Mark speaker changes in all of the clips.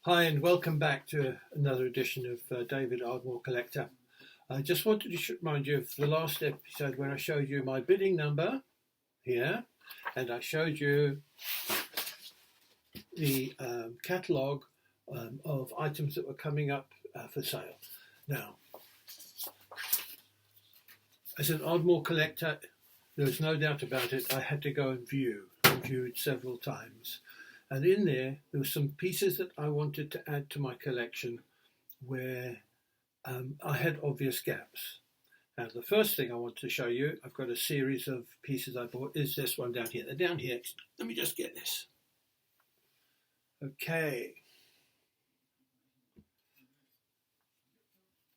Speaker 1: Hi and welcome back to another edition of David Ardmore Collector. I just wanted to remind you of the last episode when I showed you my bidding number here, and I showed you the catalogue of items that were coming up for sale. Now, as an Ardmore collector, there's no doubt about it, I had to go and view. I viewed several times. And in there were some pieces that I wanted to add to my collection where I had obvious gaps. Now, the first thing I want to show you, I've got a series of pieces I bought, is this one down here. They're down here. Let me just get this. Okay.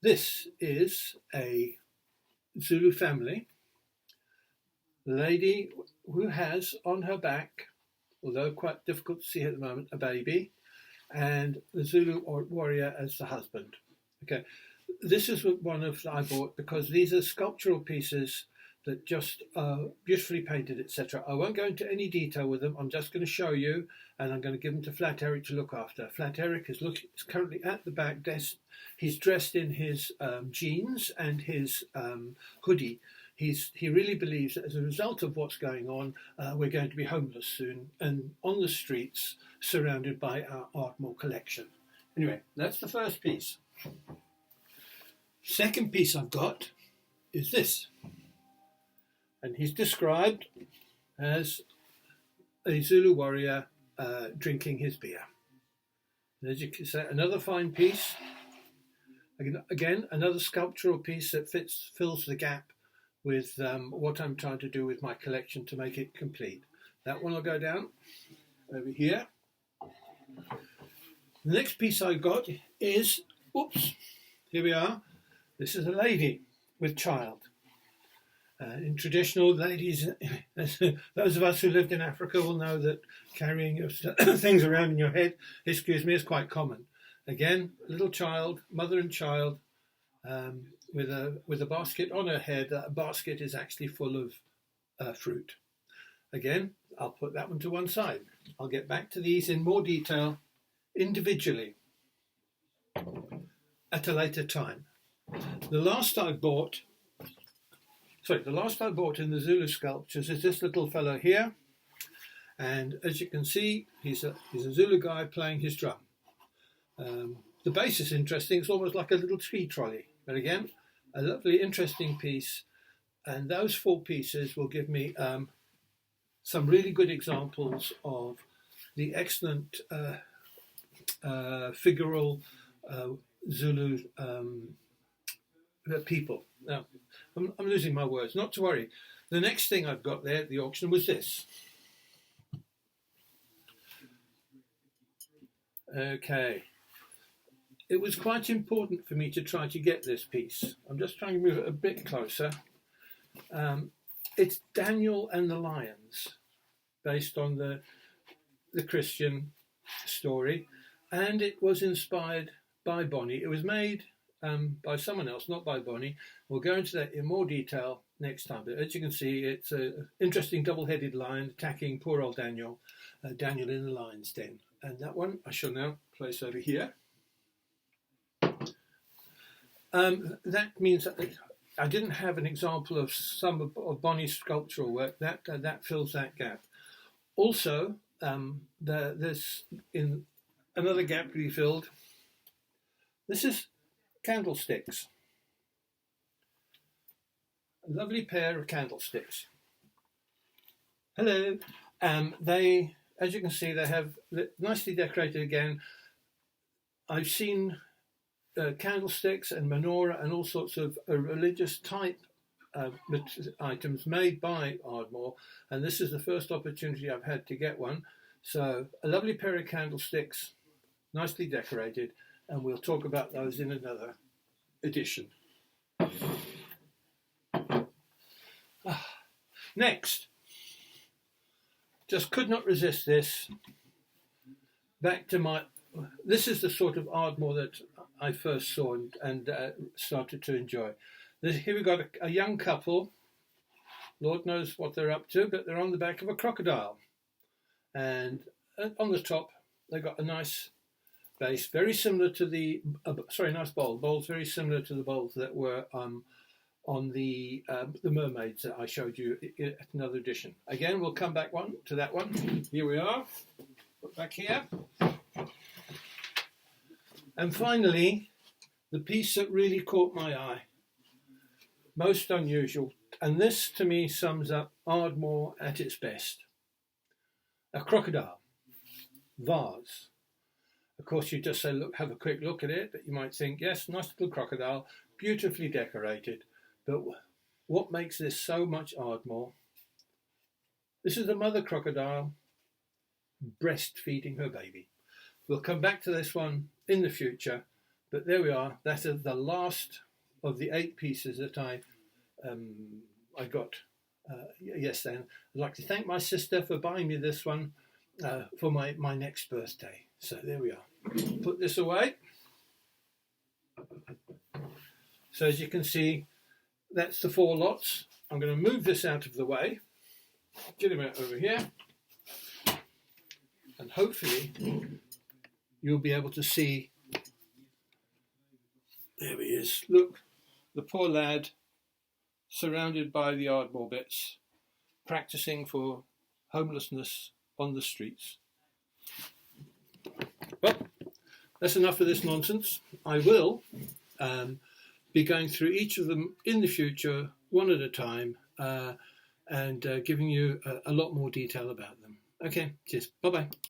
Speaker 1: This is a Zulu Family lady who has on her back, although quite difficult to see at the moment, a baby, and the Zulu warrior as the husband. Okay, this is one of I bought because these are sculptural pieces that just are beautifully painted, etc. I won't go into any detail with them. I'm just going to show you, and I'm going to give them to Flat Eric to look after. Flat Eric is currently at the back desk. He's dressed in his jeans and his hoodie. He really believes that as a result of what's going on, we're going to be homeless soon and on the streets surrounded by our Ardmore collection. Anyway, that's the first piece. Second piece I've got is this. And he's described as a Zulu warrior drinking his beer. And as you can see, another fine piece. Again, another sculptural piece that fills the gap with what I'm trying to do with my collection to make it complete. That one will go down over here. The next piece I got is, oops, here we are. This is a lady with child. In traditional ladies, those of us who lived in Africa will know that carrying things around in your head, is quite common. Again, little child, mother and child, with a basket on her head. That basket is actually full of fruit. Again, I'll put that one to one side. I'll get back to these in more detail individually at a later time. The last I bought in the Zulu sculptures is this little fellow here, and as you can see, he's a Zulu guy playing his drum. The base is interesting. It's almost like a little tea trolley. But again, a lovely, interesting piece. And those four pieces will give me some really good examples of the excellent figural Zulu people. Now, I'm losing my words. Not to worry. The next thing I've got there at the auction was this. Okay. It was quite important for me to try to get this piece. I'm just trying to move it a bit closer. It's Daniel and the Lions, based on the Christian story, and it was inspired by Bonnie. It was made by someone else, not by Bonnie. We'll go into that in more detail next time. But as you can see, it's an interesting double-headed lion attacking poor old Daniel, Daniel in the lion's den. And that one I shall now place over here. That means that I didn't have an example of some of Bonnie's sculptural work. That fills that gap. Also, there's in another gap to be filled. This is candlesticks. A lovely pair of candlesticks. Hello. They, as you can see, they have nicely decorated again. I've seen candlesticks and menorah and all sorts of religious type items made by Ardmore, and this is the first opportunity I've had to get one. So a lovely pair of candlesticks, nicely decorated, and we'll talk about those in another edition. Next, just could not resist this. Back to this is the sort of Ardmore that I first saw and started to enjoy. Here we've got a young couple. Lord knows what they're up to, but they're on the back of a crocodile. And on the top, they've got a nice base, very similar to the nice bowls very similar to the bowls that were on the mermaids that I showed you at another edition. Again, we'll come back to that one. Here we are, put back here. And finally, the piece that really caught my eye, most unusual, and this to me sums up Ardmore at its best. A crocodile, vase. Of course, you just say, look, have a quick look at it, but you might think, yes, nice little crocodile, beautifully decorated. But what makes this so much Ardmore? This is the mother crocodile breastfeeding her baby. We'll come back to this one in the future, but there we are. That is the last of the 8 pieces that I got yesterday. I'd like to thank my sister for buying me this one for my next birthday. So there we are. Put this away. So as you can see, that's the 4 lots. I'm going to move this out of the way, get him out over here, and hopefully you'll be able to see. There he is. Look, the poor lad surrounded by the Ardmore bits, practicing for homelessness on the streets. Well, that's enough of this nonsense. I will be going through each of them in the future, one at a time, and giving you a lot more detail about them. Okay, cheers. Bye-bye.